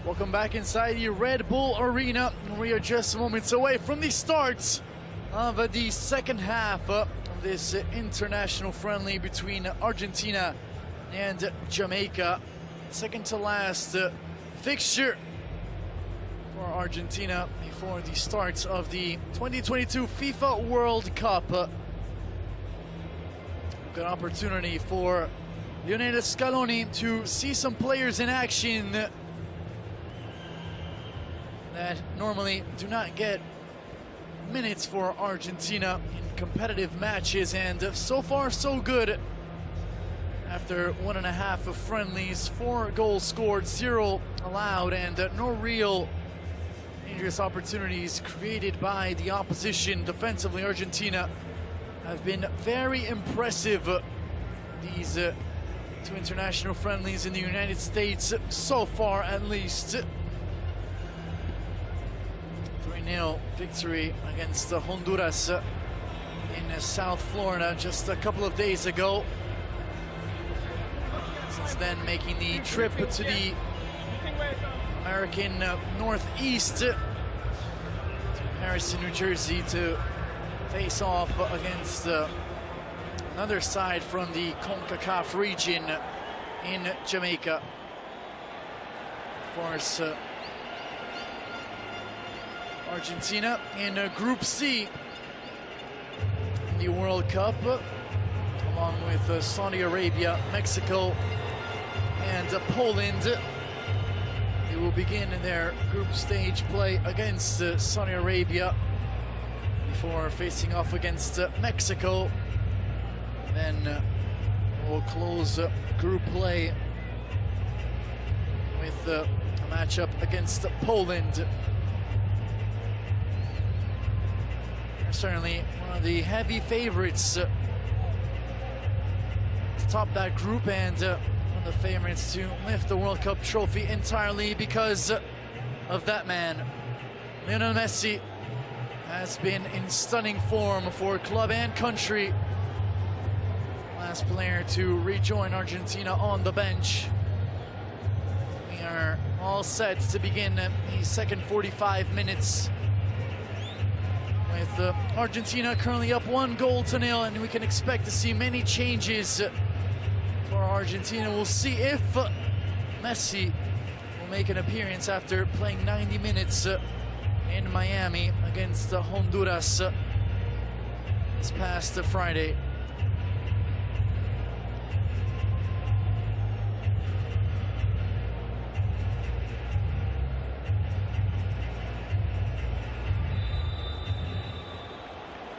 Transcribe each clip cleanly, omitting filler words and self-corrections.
Welcome back inside the Red Bull Arena. We are just moments away from the start of the second half of this international friendly between Argentina and Jamaica. Second to last fixture for Argentina before the start of the 2022 FIFA World Cup. Good opportunity for Lionel Scaloni to see some players in action that normally do not get minutes for Argentina in competitive matches, and so far so good. After 1.5 of friendlies, 4 goals scored, 0 allowed, and no real dangerous opportunities created by the opposition. Defensively, Argentina have been very impressive these 2 international friendlies in the United States so far, at least. 3-0 victory against Honduras in South Florida just a couple of days ago. Since then, making the trip to the American Northeast to Harrison, New Jersey, to face off against another side from the CONCACAF region in Jamaica. Of course, Argentina in Group C in the World Cup, along with Saudi Arabia, Mexico, and Poland. They will begin their group stage play against Saudi Arabia before facing off against Mexico. Then we'll close group play with a matchup against Poland. Certainly one of the heavy favorites to top that group, and one of the favorites to lift the World Cup trophy entirely because of that man. Lionel Messi has been in stunning form for club and country. Last player to rejoin Argentina on the bench. We are all set to begin the second 45 minutes. With Argentina currently up 1-0, and we can expect to see many changes for Argentina. We'll see if Messi will make an appearance after playing 90 minutes in Miami against Honduras this past Friday.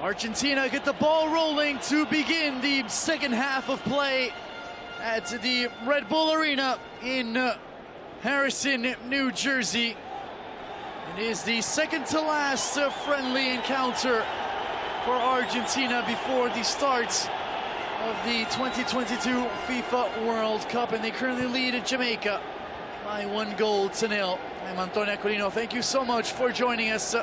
Argentina get the ball rolling to begin the second half of play at the Red Bull Arena in Harrison, New Jersey. It is the second to last friendly encounter for Argentina before the start of the 2022 FIFA World Cup, and they currently lead Jamaica by 1-0. I'm Antonio Aquilino. Thank you so much for joining us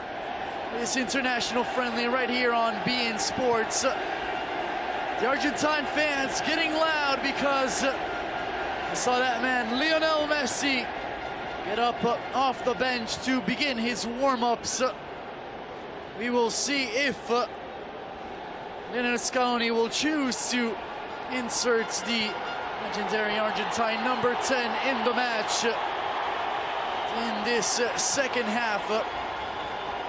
this international friendly right here on beIN Sports. The Argentine fans getting loud because I saw that man Lionel Messi get up off the bench to begin his warm-ups. We will see if Lionel Scaloni will choose to insert the legendary Argentine number 10 in the match in this second half.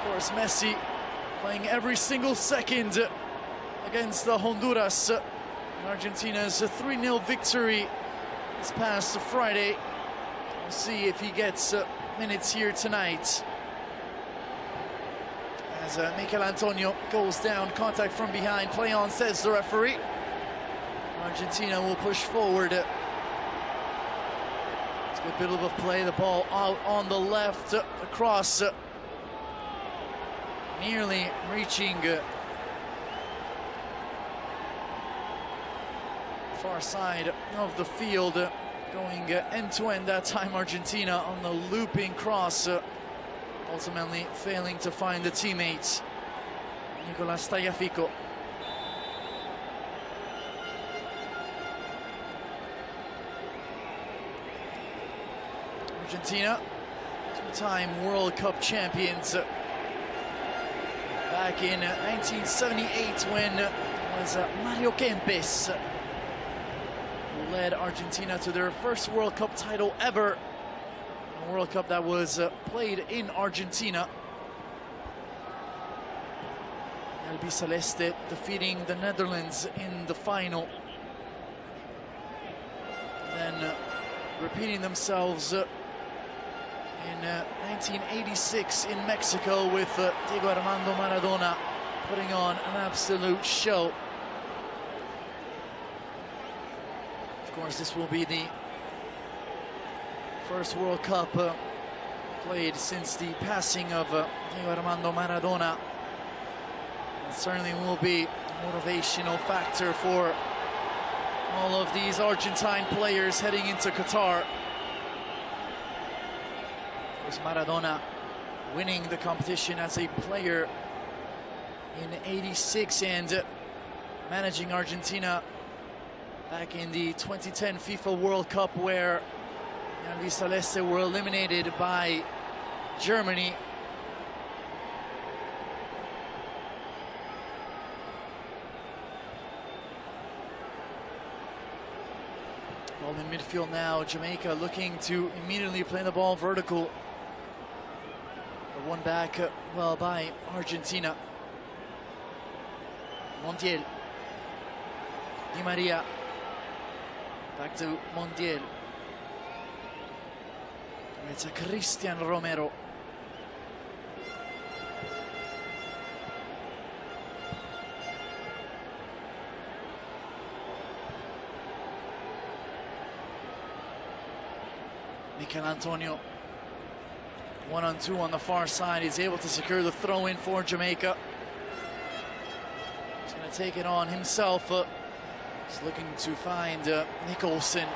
Of course, Messi playing every single second against Honduras. Argentina's 3-0 victory this past Friday. We'll see if he gets minutes here tonight. As Michael Antonio goes down, contact from behind, play on, says the referee. Argentina will push forward. It's a good bit of a play, the ball out on the left, across. Nearly reaching far side of the field, going end-to-end that time. Argentina on the looping cross, ultimately failing to find the teammates. Nicolas Tagliafico. Argentina two-time World Cup champions. Back in 1978 when it was Mario Kempes who led Argentina to their first World Cup title ever. A World Cup that was played in Argentina. Albiceleste defeating the Netherlands in the final. Then repeating themselves in 1986 in Mexico with Diego Armando Maradona putting on an absolute show. Of course, this will be the first World Cup played since the passing of Diego Armando Maradona. It certainly will be a motivational factor for all of these Argentine players heading into Qatar. Of course, Maradona winning the competition as a player in '86 and managing Argentina back in the 2010 FIFA World Cup, where the Albiceleste were eliminated by Germany. Ball in midfield now, Jamaica looking to immediately play the ball vertical. One back, well, by Argentina. Montiel. Di Maria. Back to Montiel. It's a Cristian Romero. Mikel Antonio, 1-on-2 on the far side. He's able to secure the throw-in for Jamaica. He's going to take it on himself. He's looking to find Nicholson.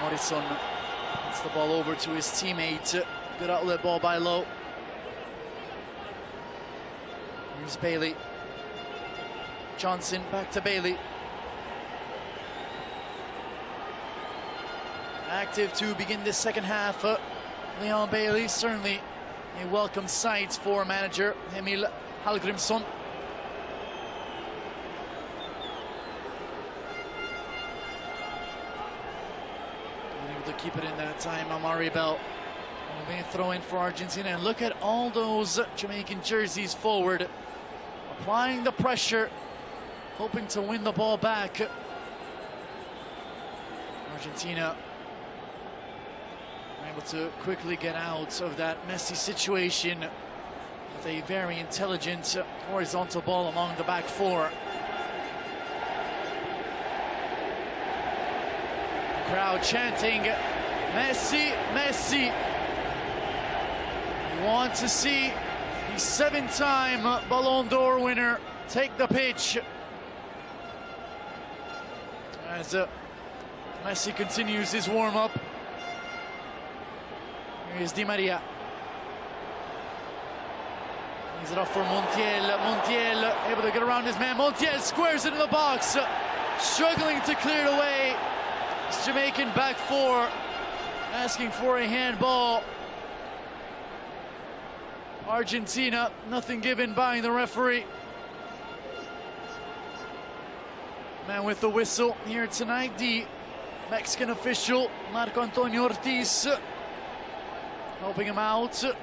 Morrison gets the ball over to his teammate. Good outlet ball by Lowe. Here's Bailey. Johnson back to Bailey. Active to begin this second half. Leon Bailey, certainly a welcome sight for manager Emil Hallgrimsson. Able to keep it in that time. Amari Bell will be throwing for Argentina. And look at all those Jamaican jerseys forward, applying the pressure, hoping to win the ball back. Argentina able to quickly get out of that messy situation with a very intelligent horizontal ball along the back four. The crowd chanting, Messi, Messi. We want to see the 7-time Ballon d'Or winner take the pitch. As Messi continues his warm-up. Here's Di Maria. He's it off for Montiel. Montiel able to get around his man. Montiel squares it in the box. Struggling to clear it away. It's Jamaican back four asking for a handball. Argentina, nothing given by the referee. Man with the whistle here tonight, the Mexican official, Marco Antonio Ortiz, helping him out, an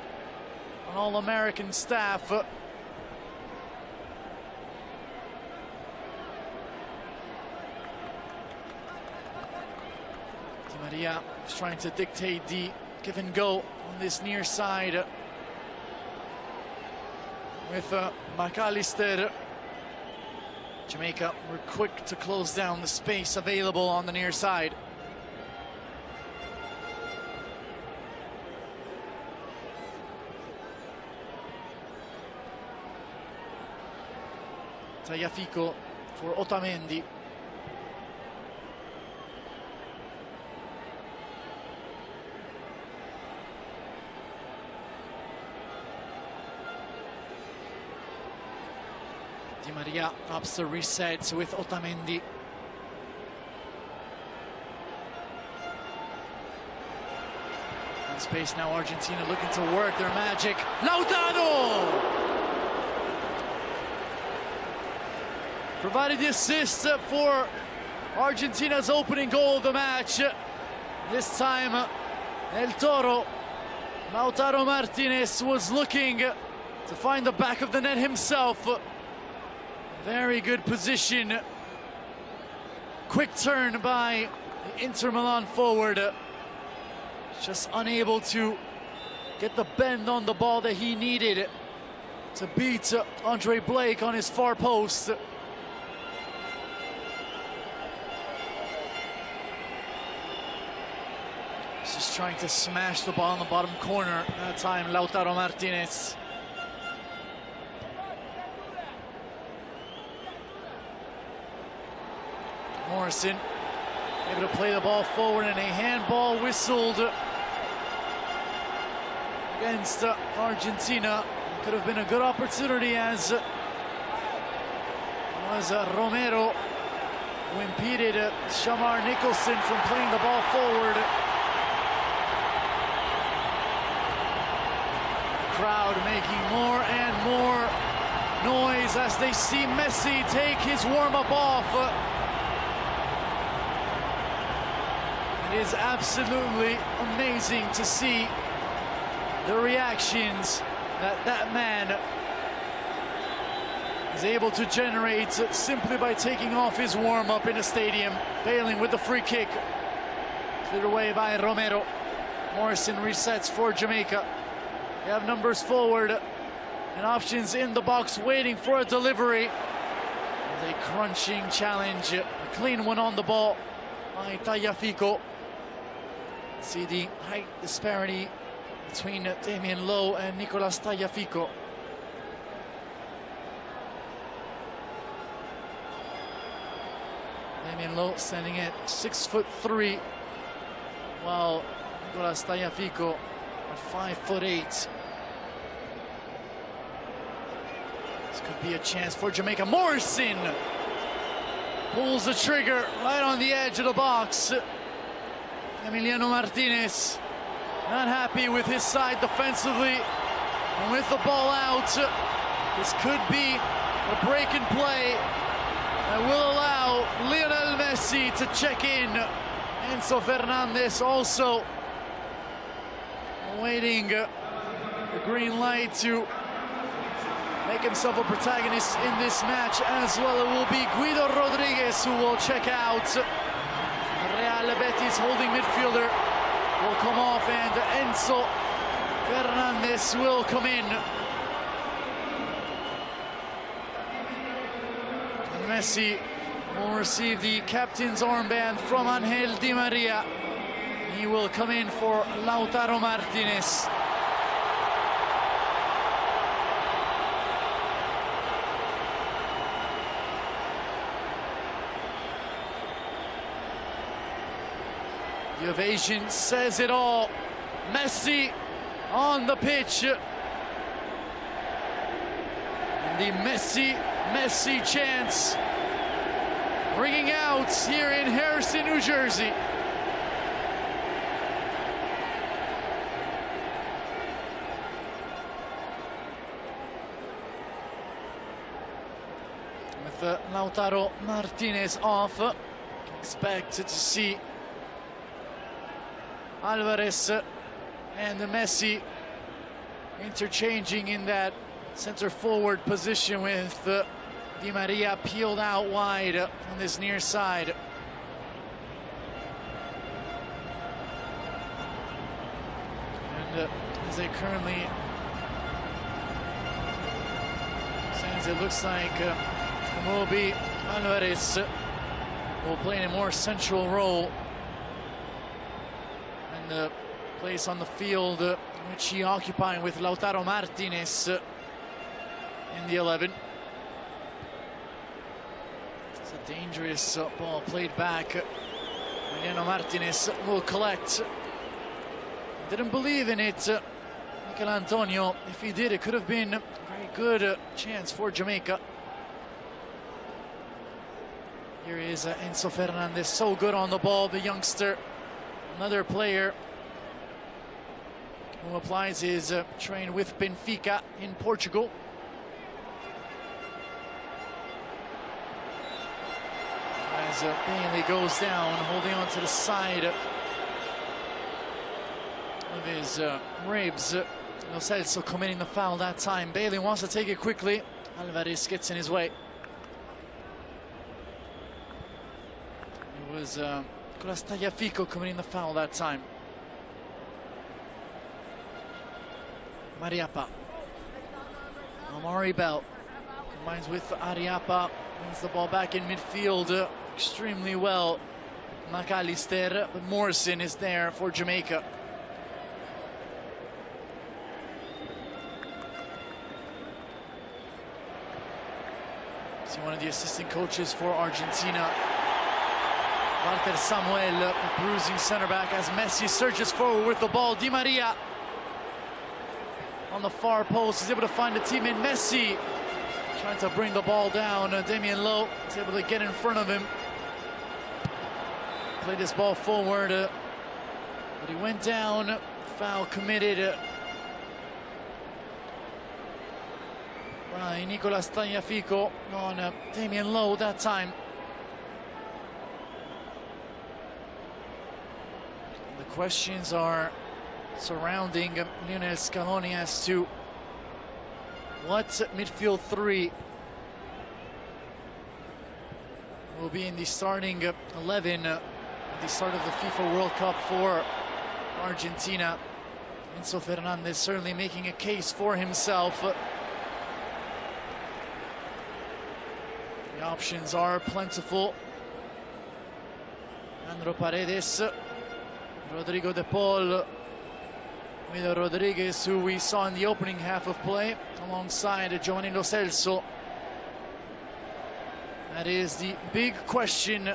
all-American staff. Di Maria is trying to dictate the give and go on this near side with McAllister. Jamaica were quick to close down the space available on the near side. Tagliafico for Otamendi. Di Maria ups the reset with Otamendi. space now, Argentina looking to work their magic. Lautaro! Provided the assist for Argentina's opening goal of the match. This time, El Toro, Lautaro Martinez, was looking to find the back of the net himself. Very good position. Quick turn by the Inter Milan forward. Just unable to get the bend on the ball that he needed to beat Andre Blake on his far post. Just trying to smash the ball in the bottom corner. That time, Lautaro Martinez. Morrison able to play the ball forward, and a handball whistled against Argentina. Could have been a good opportunity, as was Romero who impeded Shamar Nicholson from playing the ball forward. Crowd making more and more noise as they see Messi take his warm-up off. It is absolutely amazing to see the reactions that man is able to generate simply by taking off his warm-up in a stadium. Bailing with the free kick, cleared away by Romero. Morrison resets for Jamaica. They have numbers forward and options in the box waiting for a delivery. A crunching challenge, a clean one on the ball by Tagliafico. See the height disparity between Damian Lowe and Nicolas Tagliafico. Damian Lowe standing at 6'3", while Nicolas Tagliafico at 5'8". This could be a chance for Jamaica. Morrison pulls the trigger right on the edge of the box. Emiliano Martinez not happy with his side defensively, and with the ball out, this could be a break in play that will allow Lionel Messi to check in. Enzo Fernandez also awaiting the green light to make himself a protagonist in this match as well. It will be Guido Rodriguez who will check out. Real Betis holding midfielder will come off, and Enzo Fernandez will come in. And Messi will receive the captain's armband from Angel Di Maria. He will come in for Lautaro Martinez. The ovation says it all. Messi on the pitch. And the Messi chants ringing out here in Harrison, New Jersey. With Lautaro Martinez off, expected to see Alvarez and Messi interchanging in that center forward position, with Di Maria peeled out wide on this near side. And as they currently stands, it looks like Moby Alvarez will play in a more central role. And the place on the field which he occupied with Lautaro Martinez in the 11. It's a dangerous ball played back. Emiliano Martinez will collect. Didn't believe in it, Michael Antonio. If he did, it could have been a very good chance for Jamaica. Here is Enzo Fernandez, so good on the ball, the youngster. Another player who applies his train with Benfica in Portugal. As Bailey goes down, holding on to the side of his ribs. Lo Celso committing the foul that time. Bailey wants to take it quickly. Alvarez gets in his way. It was Nicolas Tagliafico committing the foul that time. Mariappa. Amari Bell combines with Ariappa. Wins the ball back in midfield extremely well. McAllister, but Morrison is there for Jamaica. See one of the assistant coaches for Argentina, Walter Samuel, bruising center back as Messi surges forward with the ball. Di Maria on the far post is able to find a teammate. Messi trying to bring the ball down. Damian Lowe is able to get in front of him. Play this ball forward, but he went down. Foul committed by Nicolas Tagliafico on Damian Lowe that time. The questions are surrounding Lionel Scaloni as to what midfield three will be in the starting 11 at the start of the FIFA World Cup for Argentina. Enzo Fernandez certainly making a case for himself. The options are plentiful. Andro Paredes, Rodrigo De Paul, Mido Rodriguez, who we saw in the opening half of play, alongside Giovanni Lo Celso. That is the big question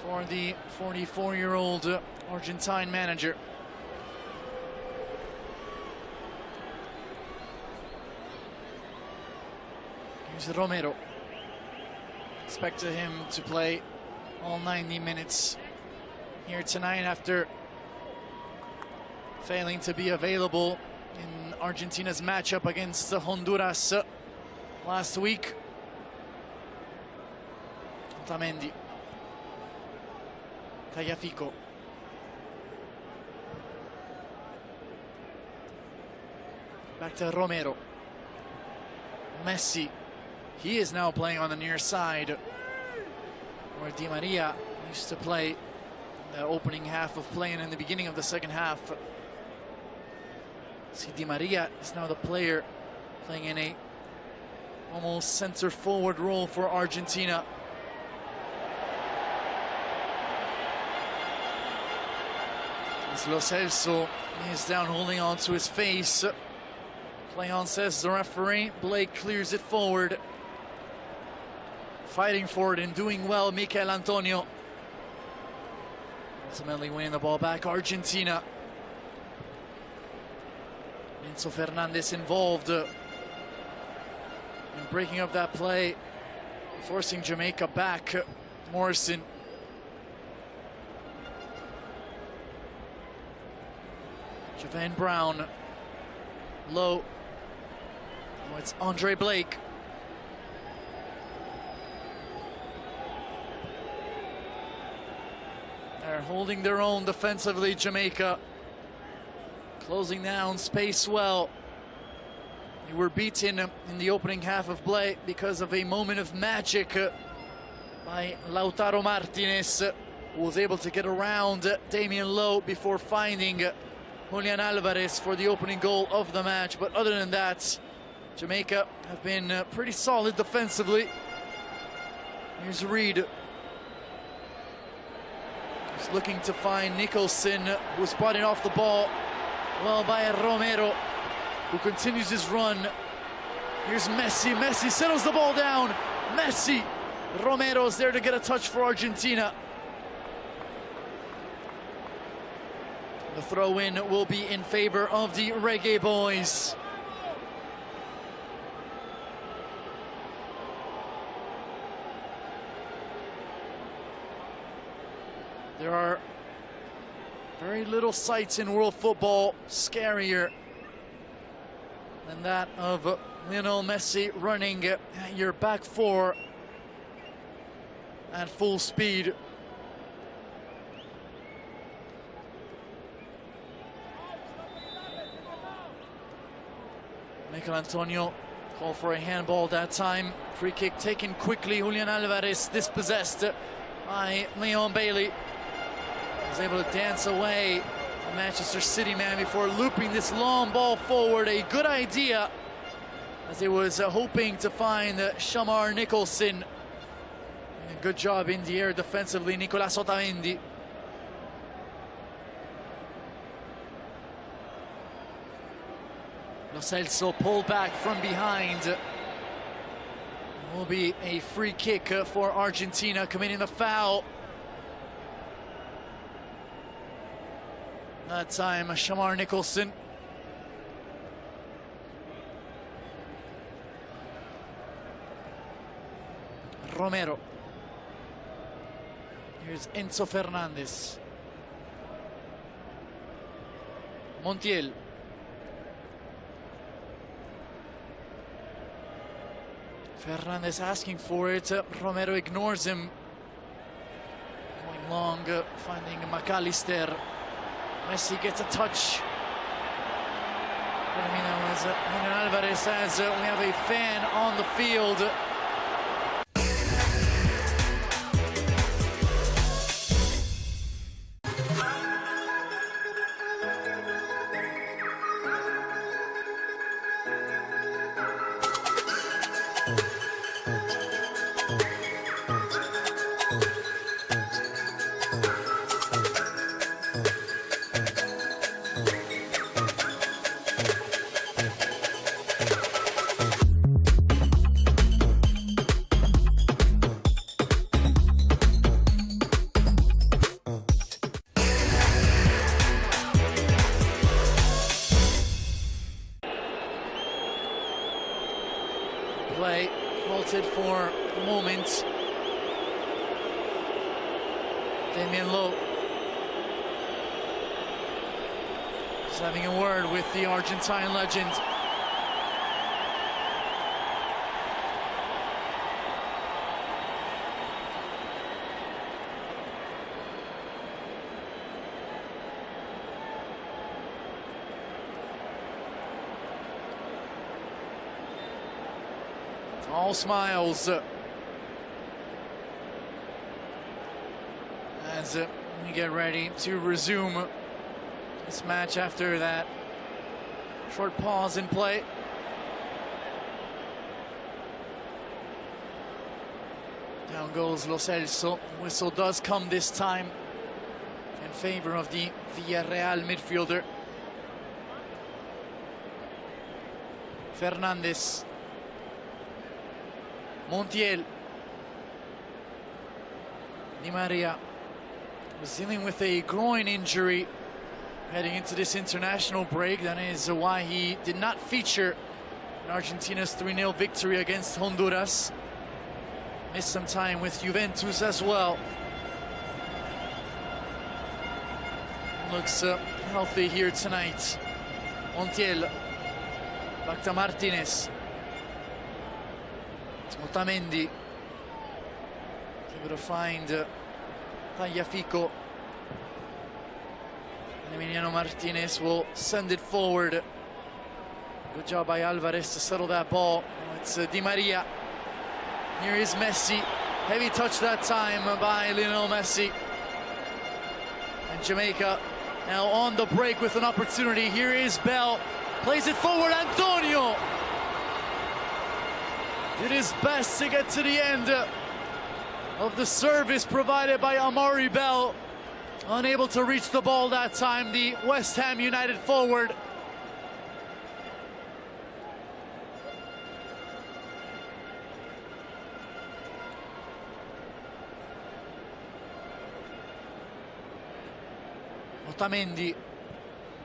for the 44-year-old Argentine manager. Here's Romero. Expect him to play all 90 minutes here tonight after failing to be available in Argentina's matchup against Honduras last week. Otamendi. Tagliafico. Back to Romero. Messi. He is now playing on the near side, where Di Maria used to play the opening half of play and in the beginning of the second half. See, Di Maria is now the player playing in a almost center forward role for Argentina. As Lo Celso is down holding on to his face. Play on, says the referee. Blake clears it forward. Fighting for it and doing well, Michael Antonio. Ultimately winning the ball back, Argentina. Enzo Fernandez involved in breaking up that play, forcing Jamaica back. Morrison. Javan Brown. Low. Oh, it's Andre Blake. They're holding their own defensively, Jamaica. Closing down space well. They were beaten in the opening half of play because of a moment of magic by Lautaro Martinez, who was able to get around Damian Lowe before finding Julian Alvarez for the opening goal of the match. But other than that, Jamaica have been pretty solid defensively. Here's Reed. He's looking to find Nicholson, who's brought it off the ball well by Romero, who continues his run. Here's Messi. Messi settles the ball down. Messi. Romero's there to get a touch for Argentina. The throw-in will be in favor of the Reggae Boys. There are Very little sights in world football scarier than that of Lionel Messi running at your back four at full speed. Michael Antonio called for a handball that time. Free kick taken quickly. Julian Alvarez dispossessed by Leon Bailey. Was able to dance away a Manchester City man before looping this long ball forward. A good idea, as he was hoping to find Shamar Nicholson. And a good job in the air defensively, Nicolas Otamendi. Lo Celso pulled back from behind. It will be a free kick for Argentina, committing the foul. That time, Shamar Nicholson. Romero. Here's Enzo Fernandez. Montiel. Fernandez asking for it. Romero ignores him. Going long, finding McAllister. Messi gets a touch. I mean, that was Julian Alvarez says we have a fan on the field. Play halted for a moment. Damien Lowe just having a word with the Argentine legend. All smiles as we get ready to resume this match after that short pause in play. Down goes Lo Celso. Whistle does come this time in favor of the Villarreal midfielder. Fernandez. Montiel. Di Maria was dealing with a groin injury heading into this international break. That is why he did not feature in Argentina's 3-0 victory against Honduras. Missed some time with Juventus as well. Looks healthy here tonight. Montiel. Back to Martinez. Otamendi able to find Tagliafico. And Emiliano Martinez will send it forward. Good job by Alvarez to settle that ball. Now it's Di Maria. Here is Messi. Heavy touch that time by Lionel Messi. And Jamaica now on the break with an opportunity. Here is Bell. Plays it forward, Antonio. Did his best to get to the end of the service provided by Amari Bell. Unable to reach the ball that time, the West Ham United forward. Otamendi,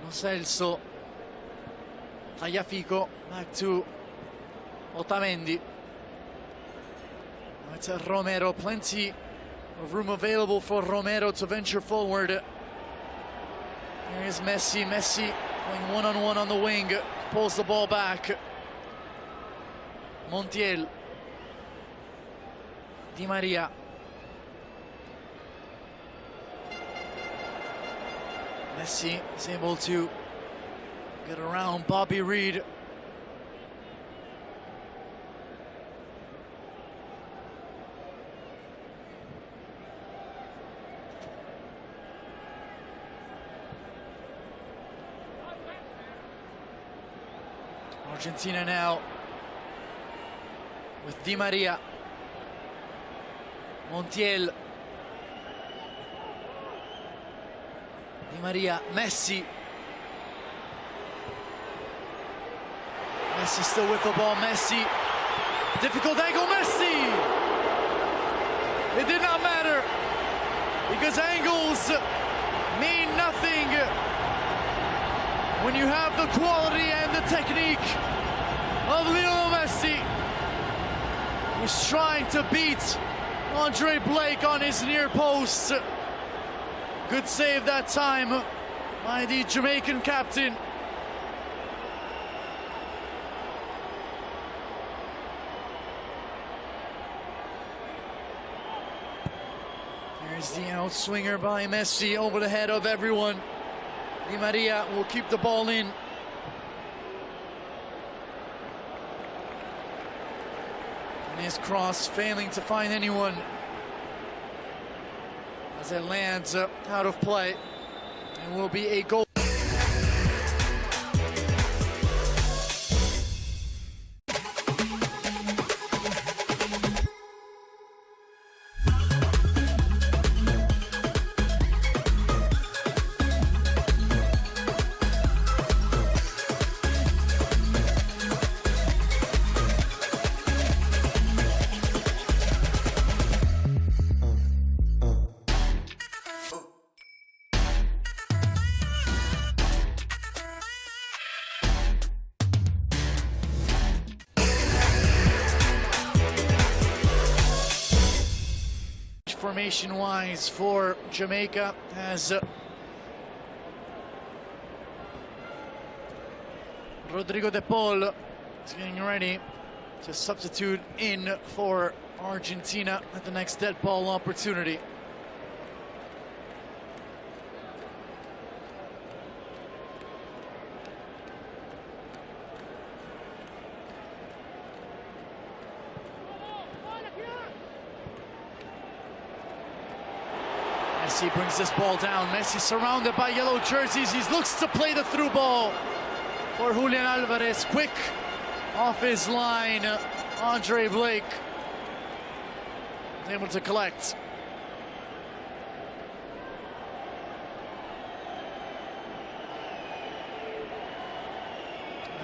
Lo Celso, Tagliafico, back to Otamendi. It's Romero, plenty of room available for Romero to venture forward. Here is Messi. Messi going one-on-one on the wing, pulls the ball back. Montiel. Di Maria. Messi is able to get around Bobby Reed. Argentina now with Di Maria. Montiel. Di Maria, Messi. Messi still with the ball, Messi. Difficult angle, Messi! It did not matter, because angles mean nothing when you have the quality and the technique of Lionel Messi. He's trying to beat Andre Blake on his near post. Good save that time by the Jamaican captain. There's the outswinger by Messi over the head of everyone. Di Maria will keep the ball in. And his cross failing to find anyone as it lands out of play, and will be a goal. Formation-wise for Jamaica, as Rodrigo de Paul is getting ready to substitute in for Argentina at the next dead ball opportunity. Messi brings this ball down. Messi surrounded by yellow jerseys. He looks to play the through ball for Julian Alvarez. Quick off his line. Andre Blake is able to collect.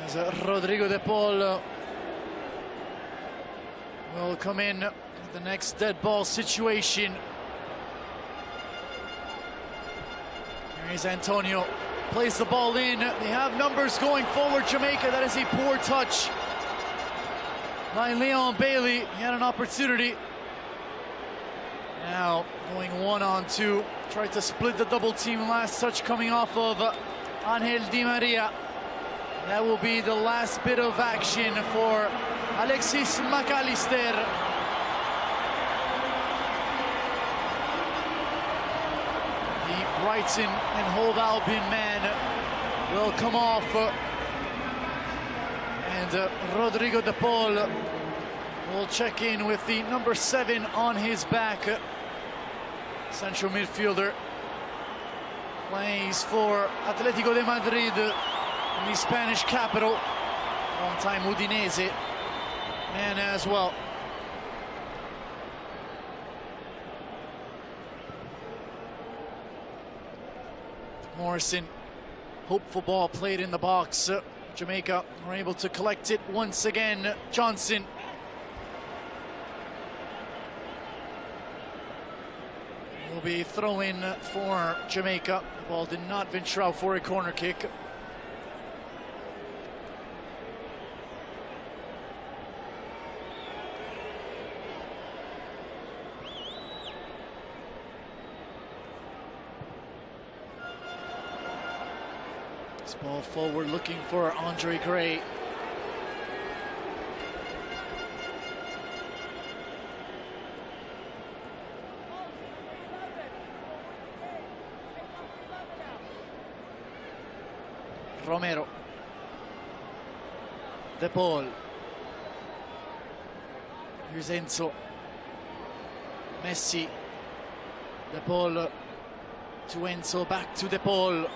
As Rodrigo de Paul will come in at the next dead ball situation. Here's Antonio, plays the ball in. They have numbers going forward, Jamaica. That is a poor touch by Leon Bailey. He had an opportunity. Now going 1-on-2. Tried to split the double team. Last touch coming off of Angel Di Maria. That will be the last bit of action for Alexis McAllister. Brighton and Hove Albion man will come off, and Rodrigo de Paul will check in with the number 7 on his back. Central midfielder plays for Atletico de Madrid in the Spanish capital, long-time Udinese man as well. Morrison, hopeful ball played in the box. Jamaica are able to collect it once again. Johnson. Will be throw-in for Jamaica. The ball did not venture out for a corner kick. This ball forward looking for Andre Gray. Romero. De Paul. Here's Enzo. Messi. De Paul to Enzo, back to De Paul.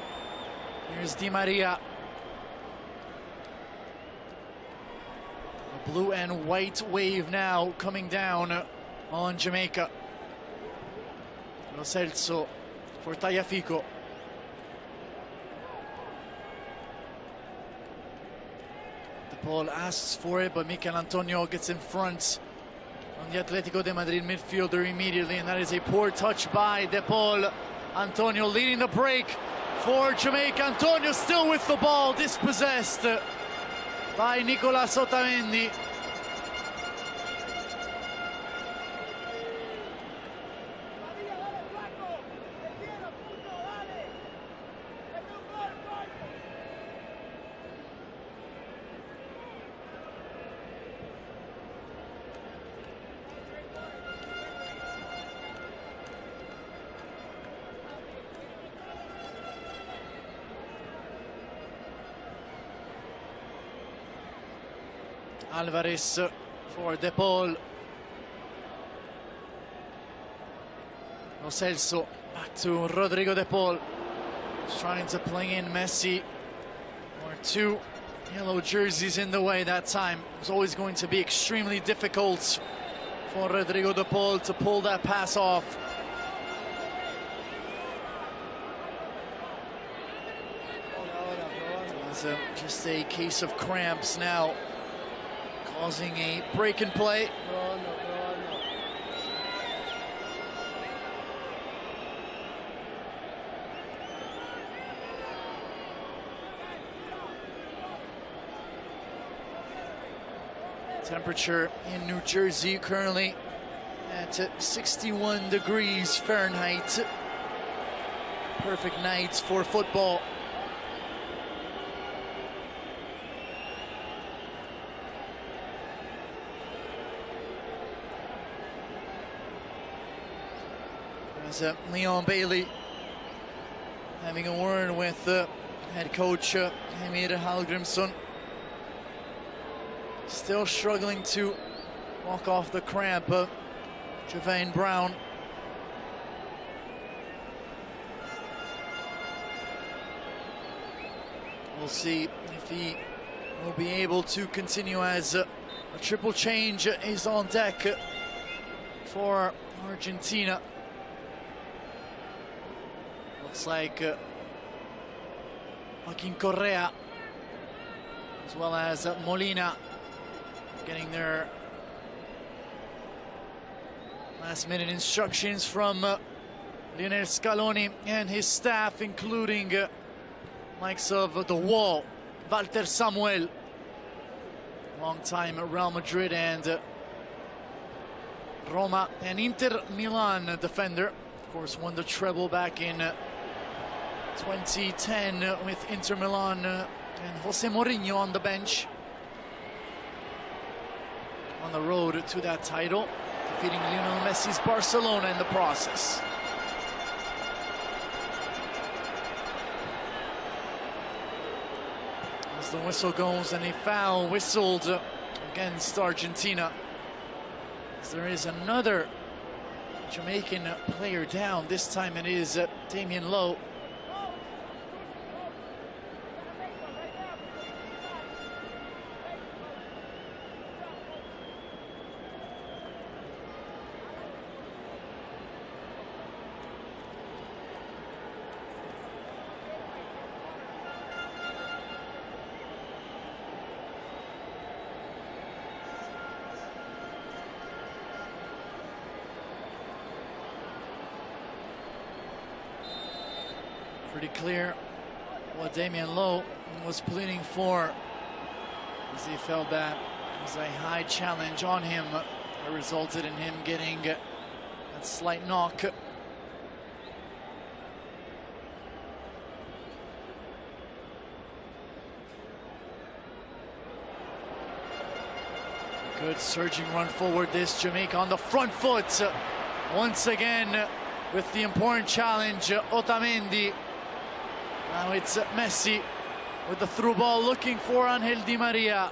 Here's Di Maria. A blue and white wave now coming down on Jamaica. Lo Celso for Tagliafico. De Paul asks for it, but Mikel Antonio gets in front on the Atletico de Madrid midfielder immediately, and that is a poor touch by De Paul. Antonio leading the break for Jamaica. Antonio still with the ball, dispossessed by Nicolas Otamendi. Alvarez for De Paul. Lo Celso back to Rodrigo De Paul. He's trying to play in Messi. Or two yellow jerseys in the way that time. It was always going to be extremely difficult for Rodrigo De Paul to pull that pass off. It's just a case of cramps now, causing a break in play. Temperature in New Jersey currently at 61 degrees Fahrenheit. Perfect night for football. Leon Bailey having a word with head coach Heimir Hallgrímsson. Still struggling to walk off the cramp, Javane Brown. We'll see if he will be able to continue, as a triple change is on deck for Argentina. Looks like Joaquin Correa as well as Molina getting their last-minute instructions from Lionel Scaloni and his staff, including likes of the Wall, Walter Samuel, long time at Real Madrid and Roma and Inter Milan defender. Of course, won the treble back in 2010 with Inter Milan and Jose Mourinho on the bench. On the road to that title, defeating Lionel Messi's Barcelona in the process. As the whistle goes, and a foul whistled against Argentina. As there is another Jamaican player down. This time it is Damian Lowe. Pretty clear what Damian Lowe was pleading for, as he felt that it was a high challenge on him that resulted in him getting that slight knock. Good surging run forward, this Jamaica on the front foot. Once again with the important challenge, Otamendi. Now it's Messi with the through ball looking for Angel Di Maria.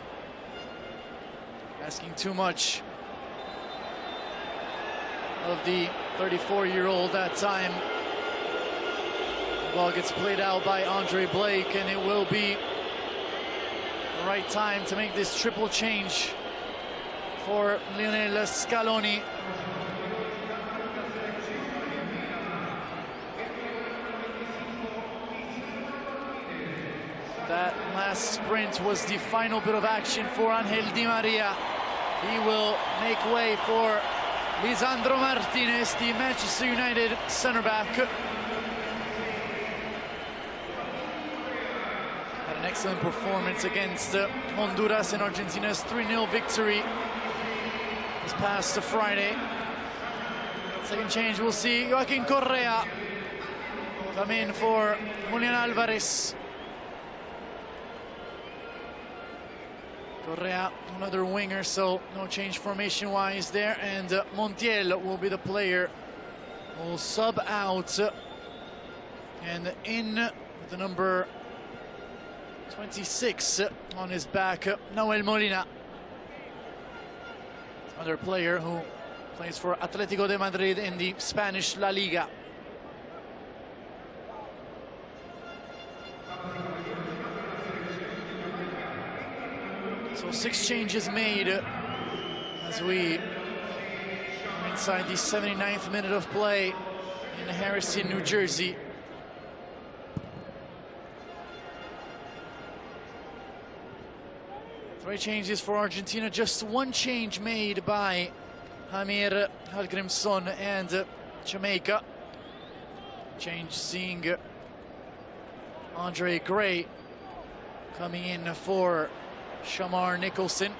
Asking too much of the 34-year-old that time. The ball gets played out by Andre Blake, and it will be the right time to make this triple change for Lionel Scaloni. That last sprint was the final bit of action for Angel Di Maria. He will make way for Lisandro Martinez, the Manchester United centre-back. Had an excellent performance against Honduras in Argentina's 3-0 victory this past Friday. Second change, we'll see Joaquin Correa come in for Julian Alvarez. Correa, another winger, so no change formation-wise there. And Montiel will be the player who will sub out. And in with the number 26 on his back, Nahuel Molina. Another player who plays for Atletico de Madrid in the Spanish La Liga. So 6 changes made as we are inside the 79th minute of play in Harrison, New Jersey. Three changes for Argentina, just 1 change made by Hamir Hallgrimsson and Jamaica. Change seeing Andre Gray coming in for Shamar Nicholson.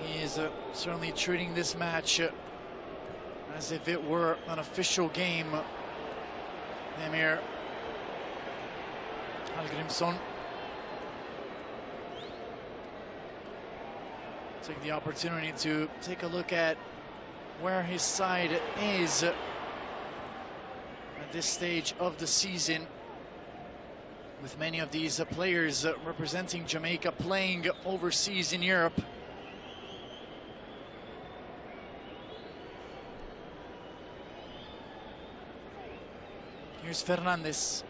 He is certainly treating this match as if it were an official game. Emir Hallgrimsson take the opportunity to take a look at where his side is at this stage of the season, with many of these players representing Jamaica playing overseas in Europe. Here's Fernandez.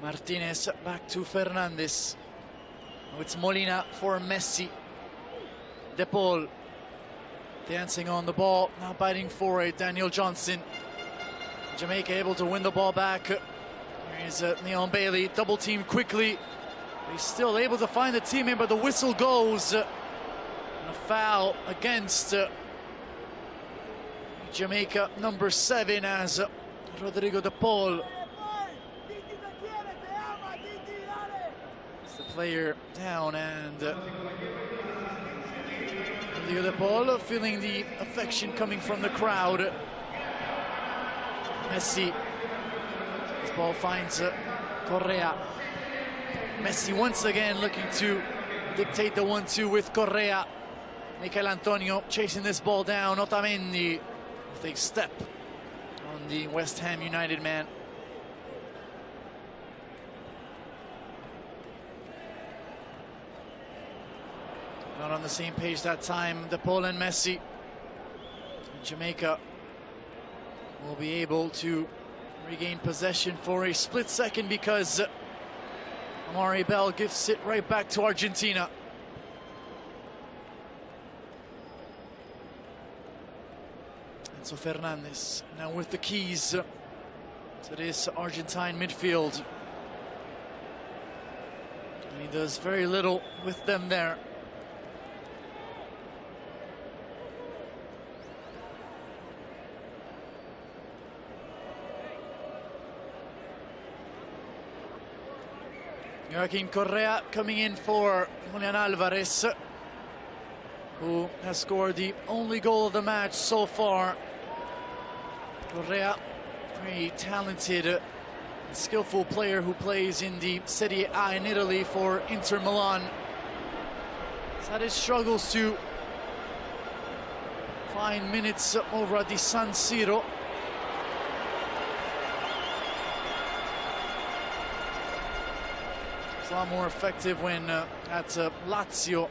Martinez back to Fernandez. Now it's Molina for Messi. De Paul dancing on the ball, now biting for it. Daniel Johnson. Jamaica able to win the ball back. Here's Leon Bailey, double team quickly. He's still able to find the teammate, but the whistle goes. And a foul against Jamaica number 7 as Rodrigo De Paul. It's the player down, and Rodrigo De Paul feeling the affection coming from the crowd. Messi. This ball finds Correa. Messi once again looking to dictate the 1-2 with Correa. Michael Antonio chasing this ball down. Otamendi with a step on the West Ham United man. Not on the same page that time, De Paul and Messi. And Jamaica will be able to regain possession for a split second because Amari Bell gives it right back to Argentina. Enzo Fernandez now with the keys to this Argentine midfield. And he does very little with them there. Joaquin Correa coming in for Julian Alvarez. who has scored the only goal of the match so far. Correa, very talented and skillful player who plays in the Serie A in Italy for Inter Milan. He's had his struggles to find minutes over at the San Siro. He's a lot more effective when at Lazio,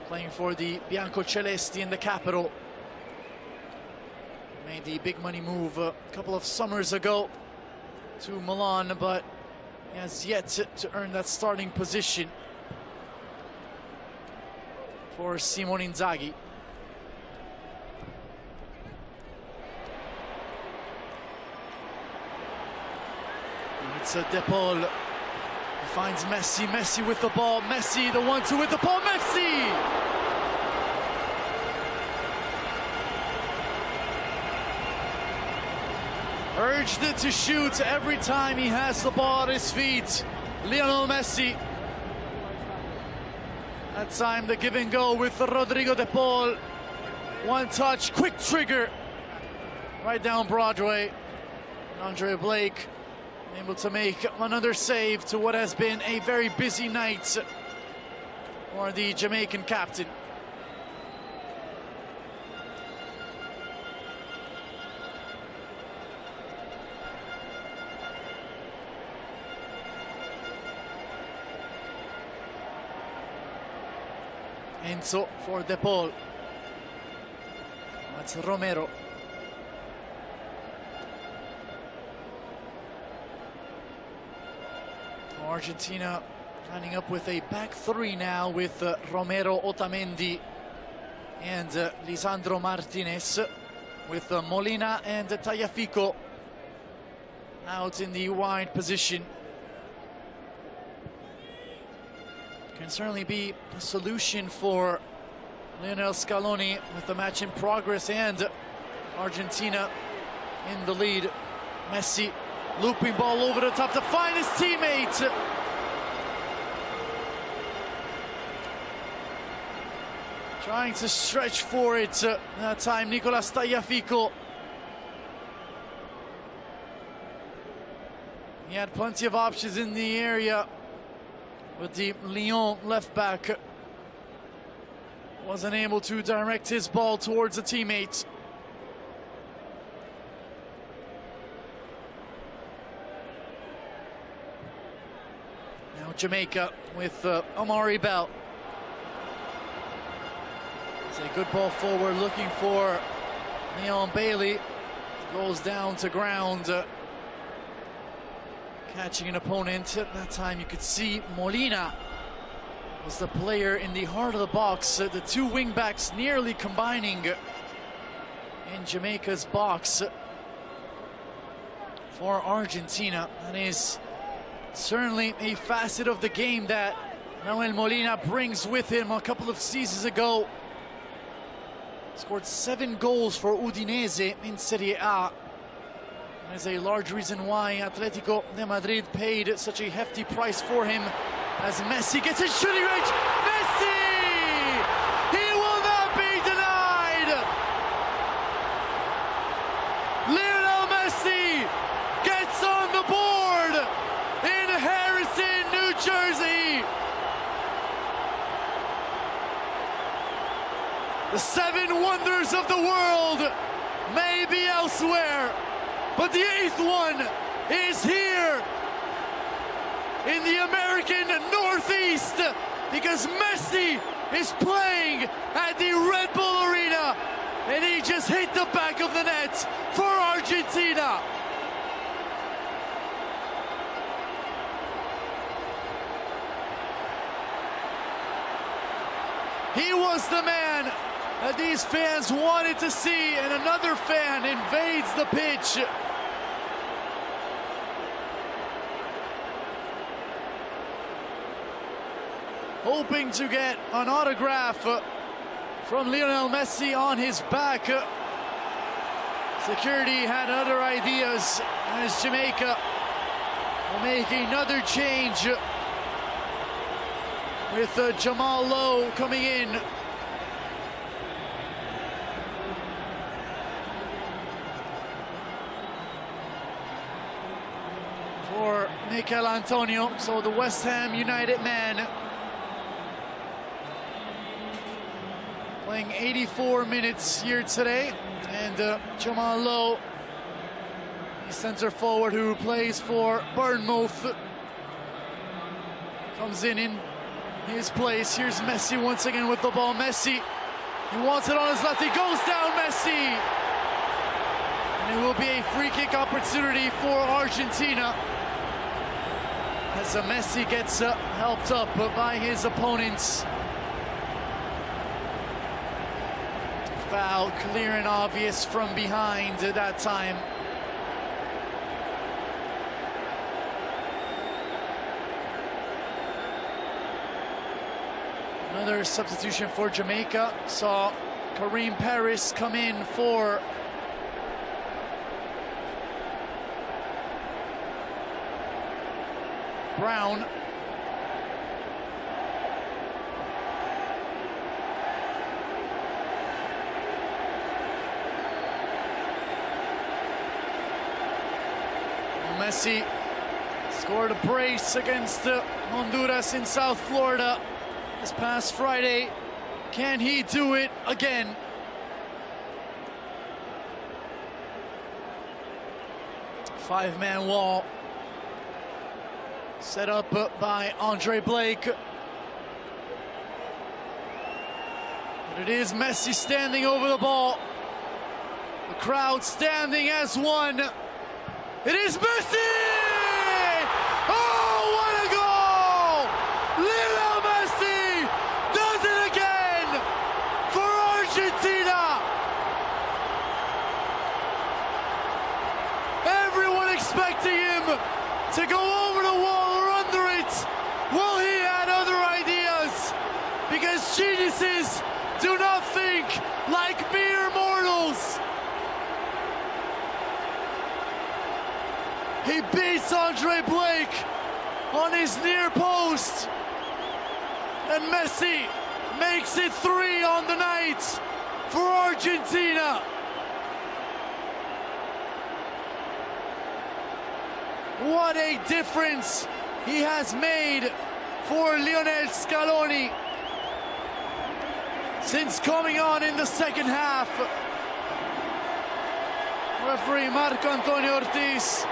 playing for the Biancocelesti in the capital. Made the big money move a couple of summers ago to Milan, but he has yet to earn that starting position for Simone Inzaghi. It's De Paul. He finds Messi. Messi with the ball. Messi, the 1-2 with the ball. Messi! Urged to shoot every time he has the ball at his feet. Lionel Messi. That time the give and go with Rodrigo De Paul. One touch, quick trigger. Right down Broadway. And Andre Blake able to make another save to what has been a very busy night for the Jamaican captain. Enzo for De Paul. That's Romero. Argentina lining up with a back three now with Romero, Otamendi and Lisandro Martinez, with Molina and Tagliafico out in the wide position. Can certainly be a solution for Lionel Scaloni with the match in progress and Argentina in the lead. Messi looping ball over the top to find his teammate. Trying to stretch for it that time, Nicolas Tagliafico. He had plenty of options in the area, but the Lyon left back wasn't able to direct his ball towards a teammate. Now Jamaica with Amari Bell. It's a good ball forward, looking for Leon Bailey. Goes down to ground, catching an opponent. That time you could see Molina was the player in the heart of the box. The two wingbacks nearly combining in Jamaica's box for Argentina. That is certainly a facet of the game that Nahuel Molina brings with him. A couple of seasons ago, scored 7 goals for Udinese in Serie A. There's a large reason why Atletico de Madrid paid such a hefty price for him, as Messi gets his shooting range. Messi! He will not be denied! Lionel Messi gets on the board in Harrison, New Jersey. The 7 wonders of the world may be elsewhere, but the 8th one is here in the American Northeast, because Messi is playing at the Red Bull Arena, and he just hit the back of the net for Argentina. He was the man that these fans wanted to see, and another fan invades the pitch. Hoping to get an autograph from Lionel Messi on his back. Security had other ideas as Jamaica will make another change with Jamal Lowe coming in for Mikel Antonio, so the West Ham United man, playing 84 minutes here today. And Jamal Lowe, the center forward who plays for Bournemouth, comes in his place. Here's Messi once again with the ball. Messi, he wants it on his left, he goes down. Messi, and it will be a free kick opportunity for Argentina as Messi gets helped up by his opponents. Foul, clear and obvious from behind at that time. Another substitution for Jamaica. Saw Kareem Paris come in for Brown. Messi scored a brace against Honduras in South Florida this past Friday. Can he do it again? Five-man wall set up by Andre Blake. But it is Messi standing over the ball. The crowd standing as one. It is Messi! Oh, what a goal! Lionel Messi does it again for Argentina! Everyone expecting him to go over the wall or under it. Well, he had other ideas, because geniuses do not think like mere mortals. He beats Andre Blake on his near post, and Messi makes it 3 on the night for Argentina. What a difference he has made for Lionel Scaloni since coming on in the second half. Referee Marco Antonio Ortiz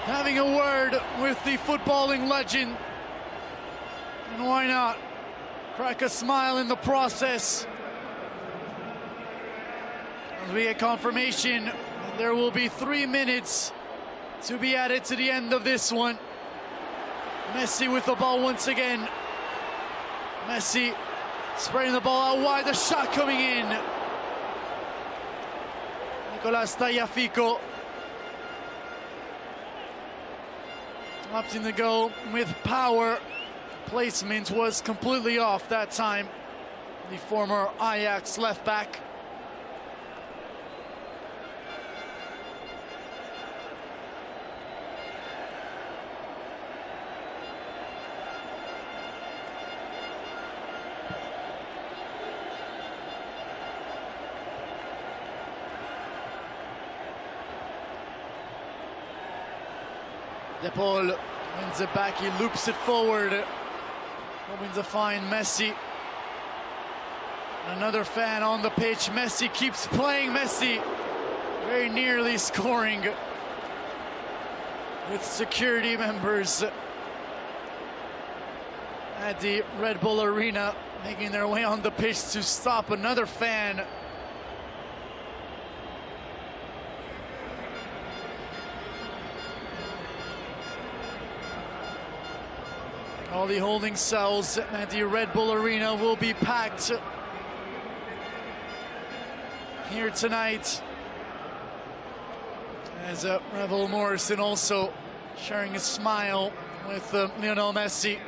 having a word with the footballing legend, and why not crack a smile in the process as we get confirmation there will be 3 minutes to be added to the end of this one. Messi with the ball once again. Messi spraying the ball out wide, the shot coming in. Nicolas Tagliafico opting to go with power. Placement was completely off that time. The former Ajax left back. De Paul wins it back, he loops it forward, hoping to find Messi. Another fan on the pitch. Messi keeps playing. Messi very nearly scoring with security members at the Red Bull Arena making their way on the pitch to stop another fan. All the holding cells at the Red Bull Arena will be packed here tonight, as Revel Morrison also sharing a smile with Lionel Messi.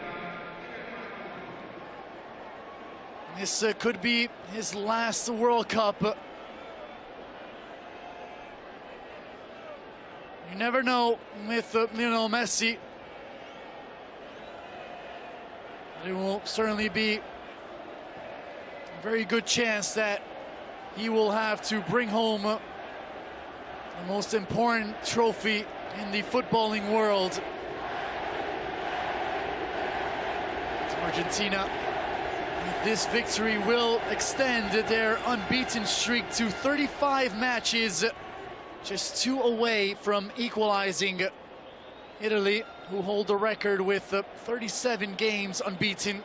This could be his last World Cup. You never know with Lionel Messi. It will certainly be a very good chance that he will have to bring home the most important trophy in the footballing world. Argentina, with this victory, will extend their unbeaten streak to 35 matches, just 2 away from equalizing Italy, who hold the record with 37 games unbeaten.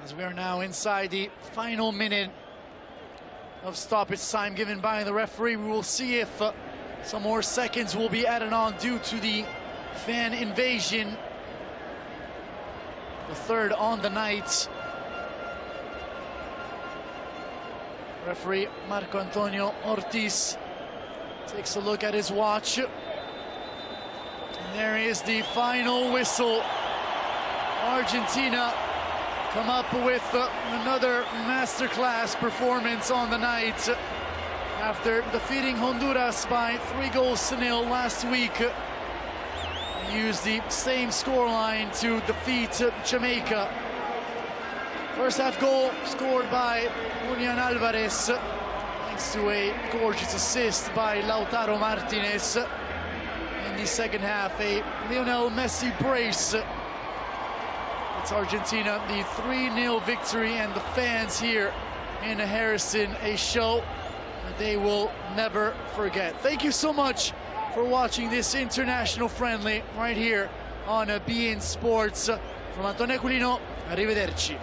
As we are now inside the final minute of stoppage time given by the referee, we will see if some more seconds will be added on due to the fan invasion. The 3rd on the night. Referee Marco Antonio Ortiz takes a look at his watch. And there is the final whistle. Argentina come up with another masterclass performance on the night after defeating Honduras by 3-0 last week. They used the same scoreline to defeat Jamaica. First half goal scored by Julian Alvarez, thanks to a gorgeous assist by Lautaro Martinez. In the second half, a Lionel Messi brace. It's Argentina, the 3-0 victory, and the fans here in Harrison, a show that they will never forget. Thank you so much for watching this international friendly right here on beIN Sports. From Antonio Aquilino, arrivederci.